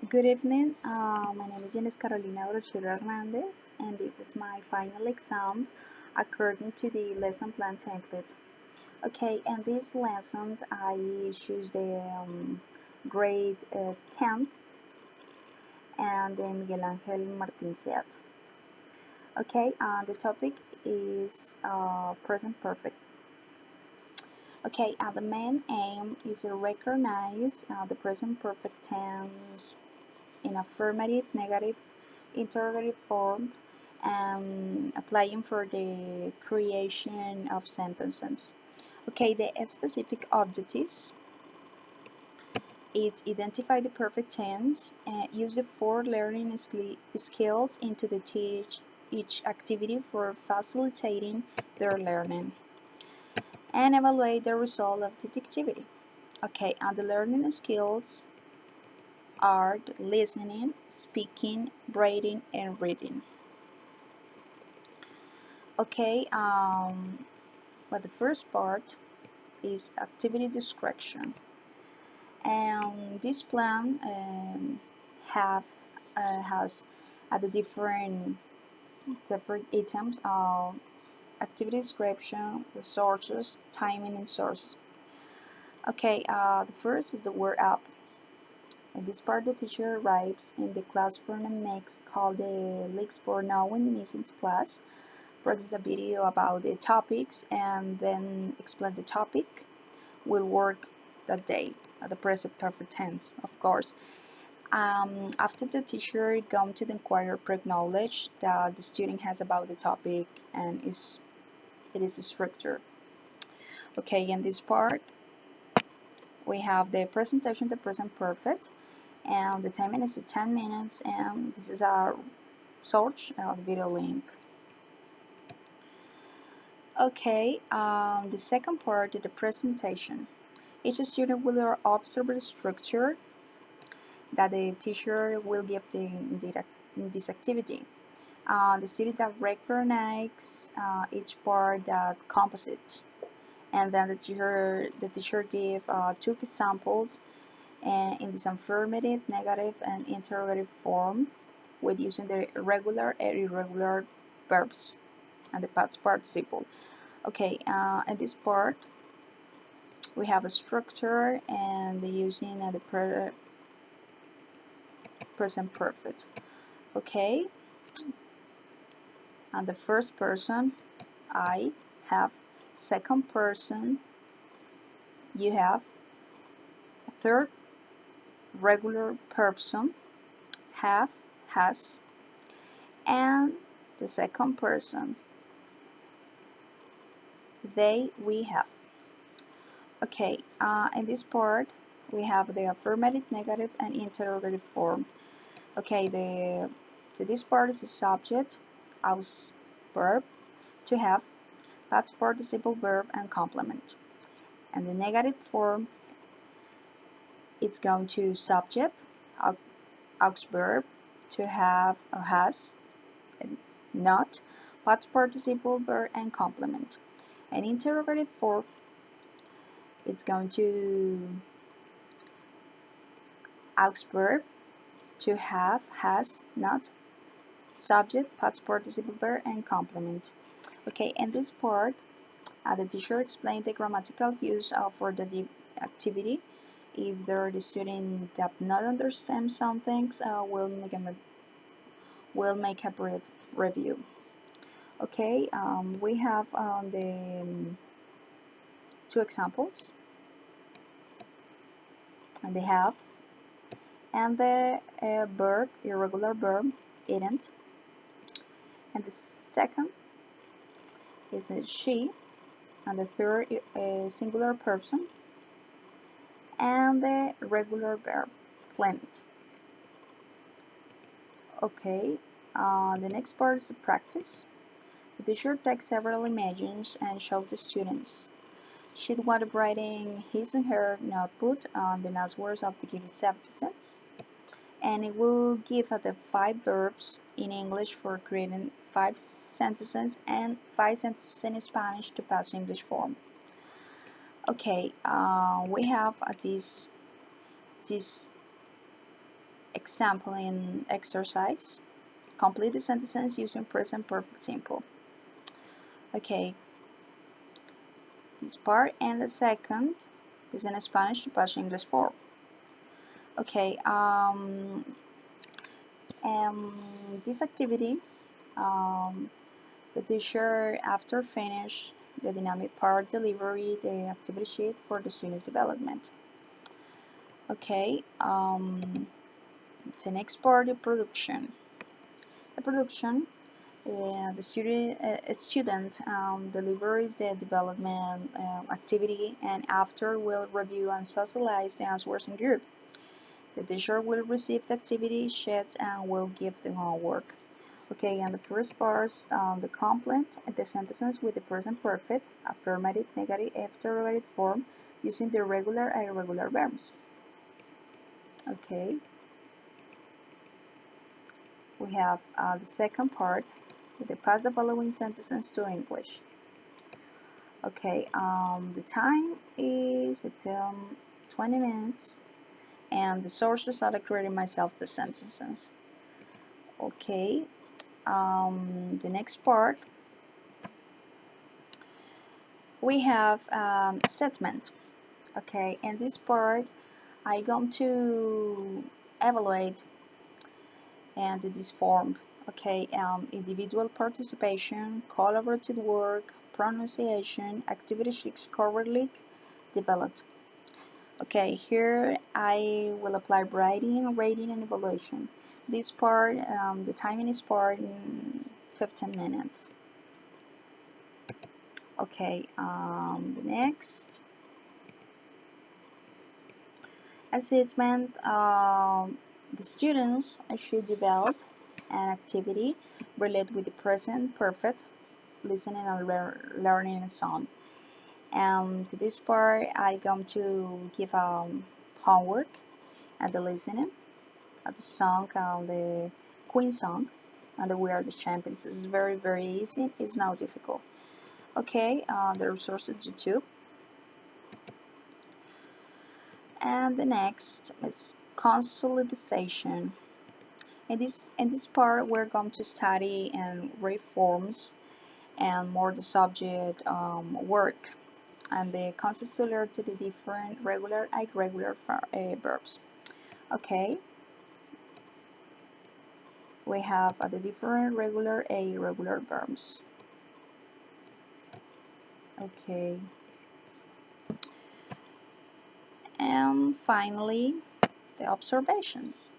Good evening. My name is Ines Carolina Brochero Hernandez, and this is my final exam according to the lesson plan template. Okay, and this lesson I choose the grade 10th and the Miguel Ángel Martín set. Okay, the topic is present perfect. Okay, the main aim is to recognize the present perfect tense in affirmative, negative, interrogative form and applying for the creation of sentences. Okay, the specific objectives is identify the perfect tense, use the four learning skills into the teach each activity for facilitating their learning, and evaluate the result of the activity. Okay, and the learning skills are listening, speaking, writing, and reading. Okay, but the first part is activity description, and this plan has the different items of activity description, resources, timing, and sources. Okay, the first is the word up. In this part, the teacher arrives in the classroom and makes call the leaks for knowing missing class, produce the video about the topics, and then explain the topic. Will work that day at the present perfect tense, of course. After the teacher gone to the inquiry pre-knowledge that the student has about the topic and it is structured. Okay, in this part we have the presentation, the present perfect, and the timing is 10 minutes, and this is our search video link. Okay, the second part is the presentation. Each student will observe the structure that the teacher will give in this activity. The student that recognize each part that composites, and then the teacher give two examples in this affirmative, negative, and interrogative form with using the regular and irregular verbs and the past participle. Okay, in this part we have a structure and the using the present perfect. Okay, and the first person I have, second person you have, third regular person have, has, and the second person they, we have. Okay, in this part we have the affirmative, negative, and interrogative form. Okay, this part is the subject, aus, verb, to have, past participle verb, and complement. And the negative form, it's going to subject, aux verb, to have, has, not, past participle verb, and complement. And interrogative form, it's going to aux verb, to have, has, not, subject, past participle verb, and complement. Okay, in this part, the teacher explained the grammatical use for the activity. If the student does not understand some things, we'll make a brief review. Okay, we have the two examples, and they have, and the verb, irregular verb, idn't, and the second is a she, and the third is singular person, and the regular verb, planet. Okay, the next part is the practice. The teacher takes several images and shows the students. She was writing his and her notebook on the last words of the given sentence, and it will give the 5 verbs in English for creating 5 sentences and 5 sentences in Spanish to pass English form. Okay, we have this example in exercise. Complete the sentences using present perfect simple. Okay, this part, and the second is in Spanish to past English form. Okay, this activity, the teacher, after finish the dynamic part, delivery the activity sheet for the student's development. Okay, the next part, the production. The production, the student delivers the development activity, and after will review and socialize the answers in group. The teacher will receive the activity sheet and will give the homework. Okay, and the first part, the complete the sentences with the present perfect, affirmative, negative, interrogative form using the regular and irregular verbs. Okay, we have the second part, the pass the following sentences to English. Okay, the time is 20 minutes, and the sources are creating myself the sentences. Okay, the next part, we have assessment. Okay, in this part I'm going to evaluate and this form. Okay, individual participation, collaborative work, pronunciation, activity sheets correctly developed. Okay, here I will apply writing, rating, and evaluation. This part, the timing is part in 15 minutes. Okay, the next assessment, the students should develop an activity related with the present perfect, listening and learning a song. And to this part, I'm going to give homework at the listening, at the song, the Queen song, and the We Are the Champions. This is very, very easy. It's not difficult. Okay, the resources YouTube. And the next is consolidation. In this part, we're going to study and reforms and more the subject work and the concepts related to the different regular and irregular verbs. Okay, we have the different regular and irregular verbs. Okay, and finally the observations.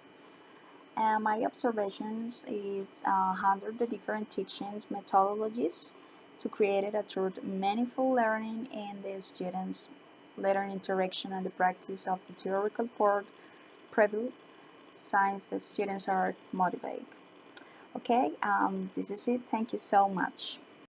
And my observations is under the different teachings methodologies to create a true meaningful learning in the students' learning interaction and the practice of the theoretical part preview since the students are motivated. Okay, this is it. Thank you so much.